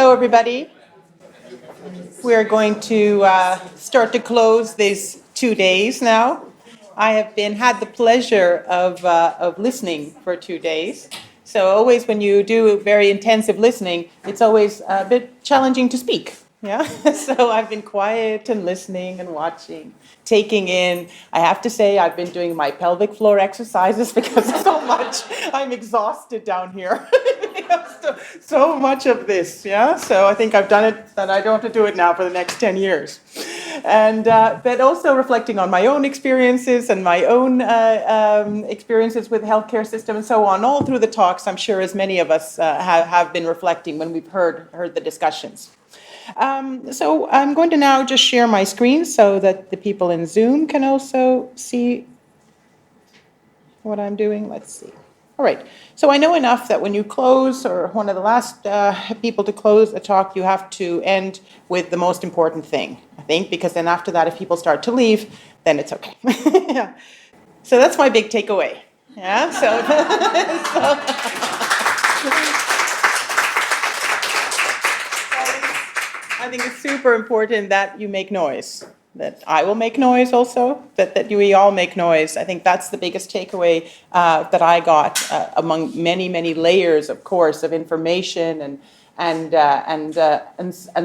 Hello, everybody. We're going to start to close these 2 days now. I have had the pleasure of listening for 2 days. So always when you do very intensive listening, it's always a bit challenging to speak. Yeah. So I've been quiet and listening and watching, taking in. I have to say I've been doing my pelvic floor exercises because so much I'm exhausted down here. So much of this, yeah. So I think I've done it, and I don't have to do it now for the next 10 years. And but also reflecting on my own experiences and my own experiences with the healthcare system and so on. All through the talks, I'm sure as many of us have been reflecting when we've heard the discussions. So I'm going to now just share my screen so that the people in Zoom can also see what I'm doing. Let's see. All right. So I know enough that when you close, or one of the last people to close a talk, you have to end with the most important thing, I think, because then after that, if people start to leave, then it's okay. Yeah. So that's my big takeaway. Yeah. I think it's super important that you make noise, that I will make noise also, that we all make noise. I think that's the biggest takeaway that I got among many, many layers, of course, of information and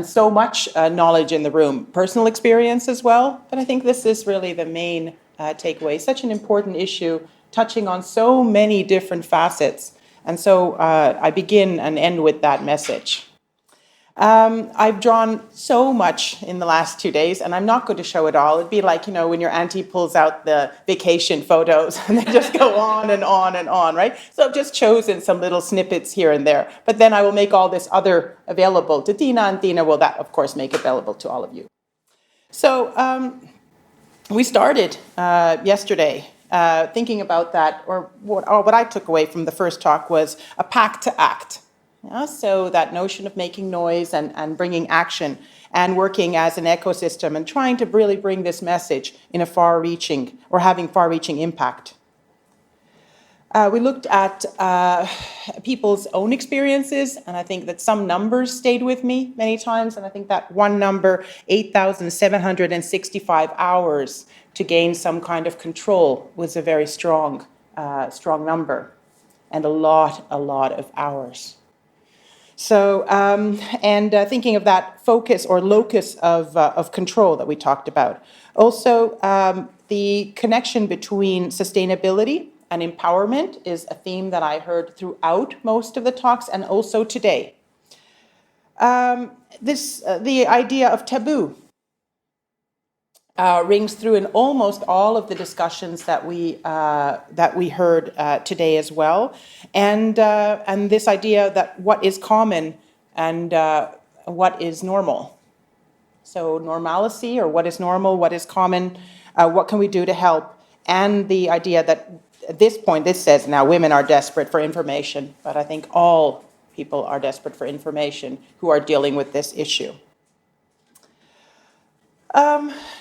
so much knowledge in the room. Personal experience as well, but I think this is really the main takeaway. Such an important issue, touching on so many different facets. And so I begin and end with that message. I've drawn so much in the last 2 days, and I'm not going to show it all. It'd be like, when your auntie pulls out the vacation photos and they just go on and on and on, right? So I've just chosen some little snippets here and there. But then I will make all this other available to Tina, and Tina will, that, of course, make available to all of you. So we started yesterday thinking about that, or what I took away from the first talk was a pact to act. Yeah, so that notion of making noise and bringing action and working as an ecosystem and trying to really bring this message in a far-reaching or having far-reaching impact. We looked at people's own experiences, and I think that some numbers stayed with me many times, and I think that one number, 8,765 hours to gain some kind of control, was a very strong number, and a lot of hours. So, thinking of that focus or locus of control that we talked about. Also, the connection between sustainability and empowerment is a theme that I heard throughout most of the talks and also today. The idea of taboo rings through in almost all of the discussions that we heard today as well, and this idea that what is common and what is normal. So normalcy, or what is normal, what is common, what can we do to help, and the idea that at this point, this says now women are desperate for information, but I think all people are desperate for information who are dealing with this issue.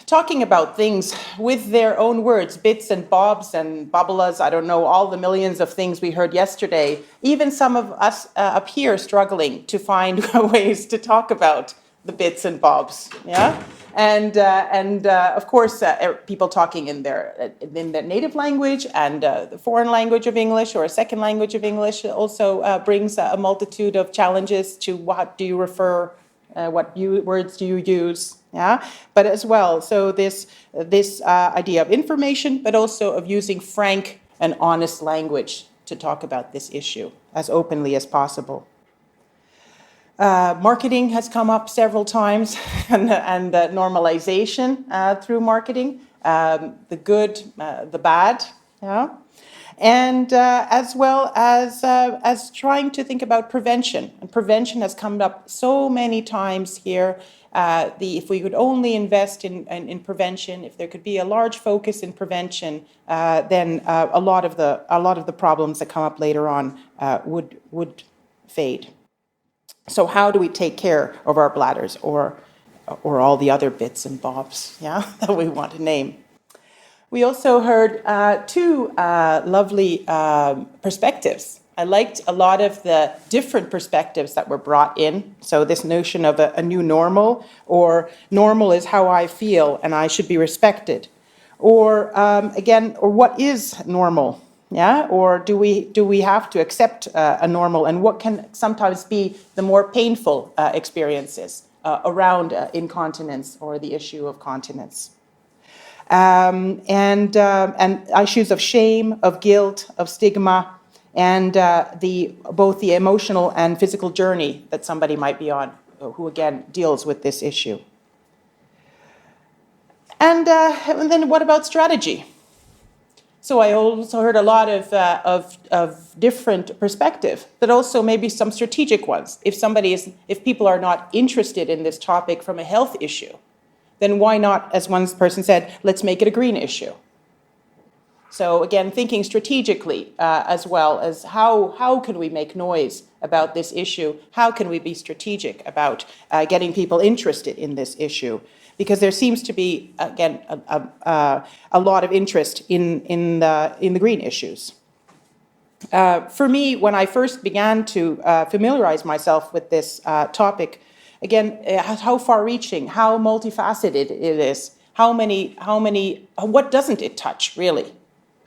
Talking about things with their own words, bits and bobs and bobbalas, I don't know, all the millions of things we heard yesterday. Even some of us up here struggling to find ways to talk about the bits and bobs, yeah? And of course, people talking in their native language and the foreign language of English or a second language of English also brings a multitude of challenges to what do you refer, what words do you use, yeah? But as well, so this idea of information, but also of using frank and honest language to talk about this issue as openly as possible. Marketing has come up several times, and normalization through marketing, the good, the bad, yeah? And as well as trying to think about prevention. And prevention has come up so many times here. If we could only invest in prevention, if there could be a large focus in prevention, then a lot of the problems that come up later on would fade. So how do we take care of our bladders or all the other bits and bobs, yeah, that we want to name? We also heard two lovely perspectives I liked a lot of the different perspectives that were brought in. So this notion of a new normal, or normal is how I feel and I should be respected. Or again, or what is normal? Yeah, or do we have to accept a normal, and what can sometimes be the more painful experiences around incontinence or the issue of continence? And issues of shame, of guilt, of stigma, and both the emotional and physical journey that somebody might be on, who again deals with this issue. And then what about strategy? So I also heard a lot of different perspectives, but also maybe some strategic ones. If people are not interested in this topic from a health issue, then why not, as one person said, let's make it a green issue. So again, thinking strategically as well as how can we make noise about this issue? How can we be strategic about getting people interested in this issue? Because there seems to be, again, a lot of interest in the green issues. For me, when I first began to familiarize myself with this topic, again, how far-reaching, how multifaceted it is, what doesn't it touch, really?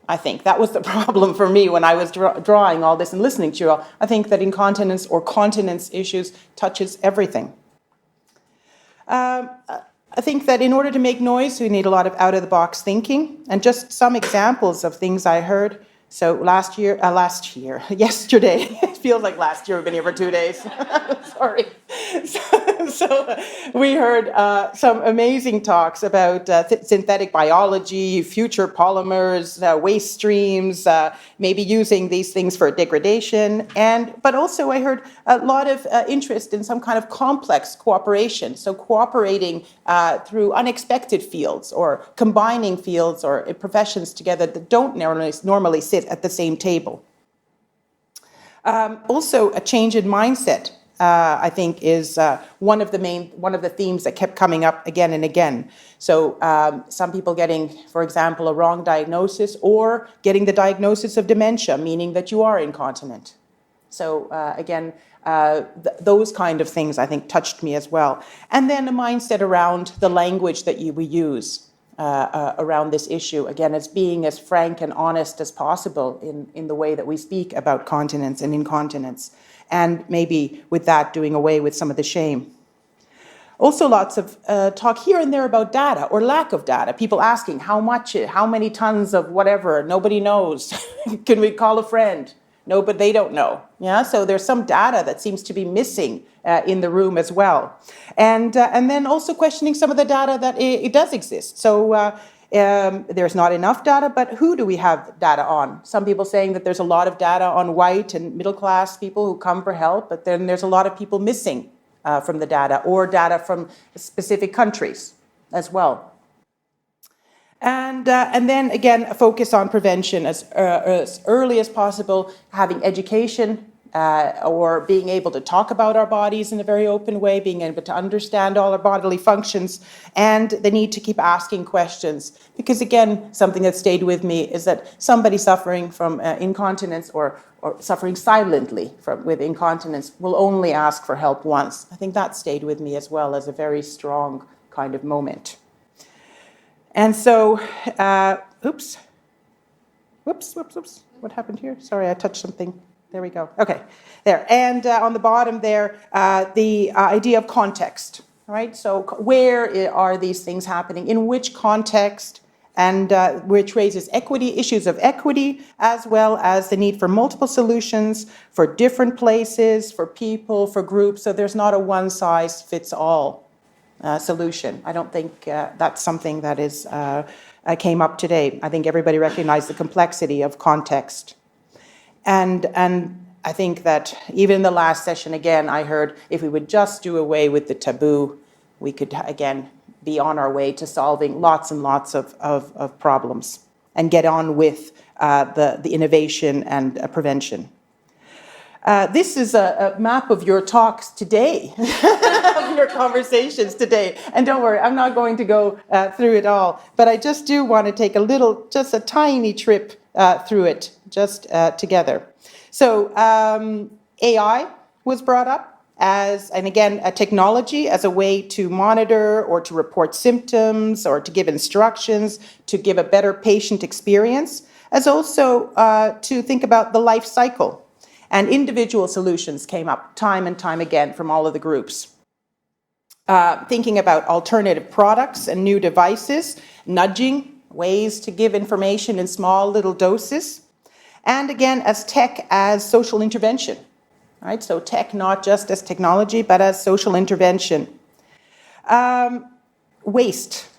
I think that was the problem for me when I was drawing all this and listening to you all. I think that incontinence or continence issues touches everything. I think that in order to make noise, we need a lot of out-of-the-box thinking. And just some examples of things I heard. So yesterday, it feels like last year, we've been here for 2 days. Sorry. So we heard some amazing talks about synthetic biology, future polymers, waste streams, maybe using these things for degradation. But also I heard a lot of interest in some kind of complex cooperation. So cooperating through unexpected fields, or combining fields or professions together that don't normally sit at the same table. Also, a change in mindset, I think, is one of the themes that kept coming up again and again. So some people getting, for example, a wrong diagnosis, or getting the diagnosis of dementia, meaning that you are incontinent. So again, those kind of things I think touched me as well. And then a mindset around the language that we use. Around this issue, again, as being as frank and honest as possible in the way that we speak about continence and incontinence, and maybe with that doing away with some of the shame. Also lots of talk here and there about data or lack of data. People asking how many tons of whatever, nobody knows. Can we call a friend? No, but they don't know. Yeah, so there's some data that seems to be missing in the room as well. And then also questioning some of the data that it does exist. So there's not enough data, but who do we have data on? Some people saying that there's a lot of data on white and middle class people who come for help, but then there's a lot of people missing from the data, or data from specific countries as well. And then again, a focus on prevention as early as possible, having education or being able to talk about our bodies in a very open way, being able to understand all our bodily functions, and the need to keep asking questions. Because again, something that stayed with me is that somebody suffering from incontinence or suffering silently with incontinence will only ask for help once. I think that stayed with me as well as a very strong kind of moment. And so, oops. What happened here? Sorry, I touched something. There we go. Okay, there. And on the bottom there, the idea of context, right? So where are these things happening? In which context? And which raises issues of equity, as well as the need for multiple solutions for different places, for people, for groups. So there's not a one-size-fits-all solution. I don't think that's something that came up today. I think everybody recognized the complexity of context. And I think that even in the last session, again, I heard if we would just do away with the taboo, we could, again, be on our way to solving lots and lots of problems and get on with the innovation and prevention. This is a map of your talks today, of your conversations today. And don't worry, I'm not going to go through it all, but I just do want to take just a tiny trip through it, just together. So AI was brought up as, and again, a technology as a way to monitor or to report symptoms or to give instructions, to give a better patient experience, as also to think about the life cycle. And individual solutions came up time and time again from all of the groups. Thinking about alternative products and new devices, nudging, ways to give information in small little doses, and again, as tech as social intervention. Right? So tech not just as technology, but as social intervention. Waste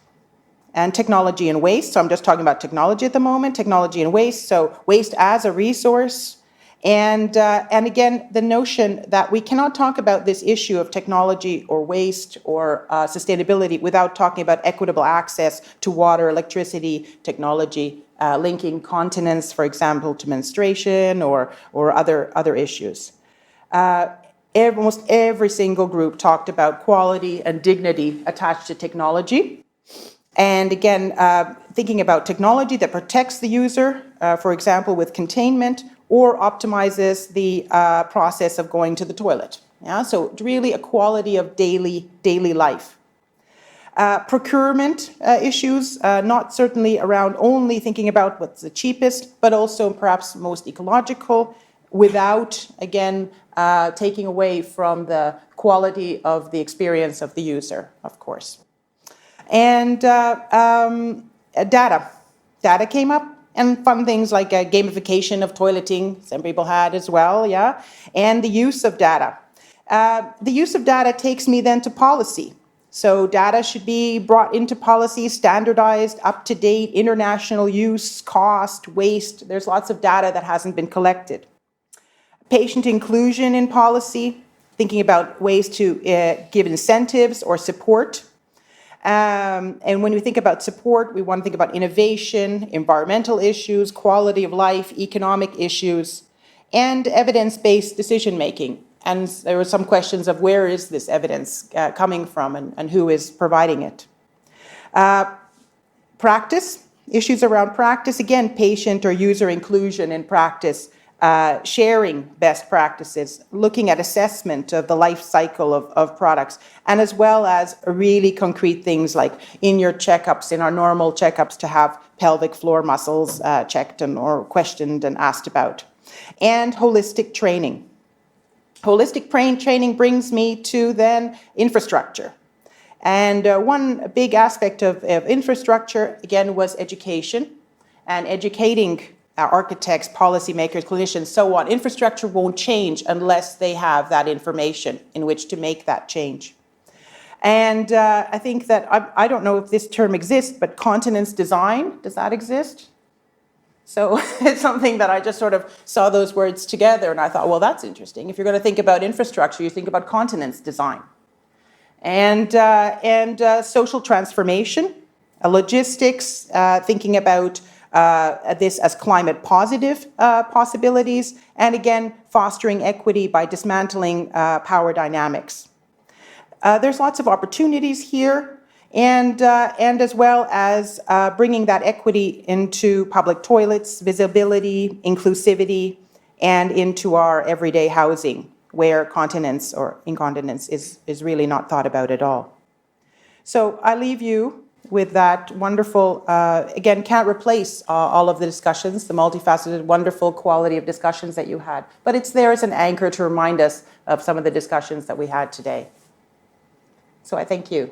and technology and waste. So I'm just talking about technology at the moment, technology and waste. So waste as a resource. And again, the notion that we cannot talk about this issue of technology or waste or sustainability without talking about equitable access to water, electricity, technology, linking continence, for example, to menstruation or other issues. Almost every single group talked about quality and dignity attached to technology. And again, thinking about technology that protects the user, for example, with containment, or optimizes the process of going to the toilet. Yeah? So really a quality of daily life. Procurement issues, not certainly around only thinking about what's the cheapest, but also perhaps most ecological, without, again, taking away from the quality of the experience of the user, of course. And data. Data came up, and fun things like gamification of toileting, some people had as well, yeah? And the use of data. The use of data takes me then to policy. So data should be brought into policy, standardized, up-to-date, international use, cost, waste. There's lots of data that hasn't been collected. Patient inclusion in policy, thinking about ways to give incentives or support. And when we think about support, we want to think about innovation, environmental issues, quality of life, economic issues, and evidence-based decision-making. And there were some questions of where is this evidence coming from and who is providing it. Practice, issues around practice, again, patient or user inclusion in practice, sharing best practices, looking at assessment of the life cycle of products, and as well as really concrete things like in your checkups, in our normal checkups, to have pelvic floor muscles checked or questioned and asked about. And holistic training. Holistic training brings me to then infrastructure. And one big aspect of infrastructure, again, was education and educating architects, policymakers, clinicians, so on. Infrastructure won't change unless they have that information in which to make that change. And I think that, I don't know if this term exists, but continence design, does that exist? So it's something that I just sort of saw those words together and I thought, well, that's interesting. If you're going to think about infrastructure, you think about continence design. And social transformation, logistics, thinking about this as climate positive possibilities, and again, fostering equity by dismantling power dynamics. There's lots of opportunities here, and as well as bringing that equity into public toilets, visibility, inclusivity, and into our everyday housing, where continence or incontinence is really not thought about at all. So I leave you with that wonderful, again, can't replace all of the discussions, the multifaceted, wonderful quality of discussions that you had, but it's there as an anchor to remind us of some of the discussions that we had today. So I thank you.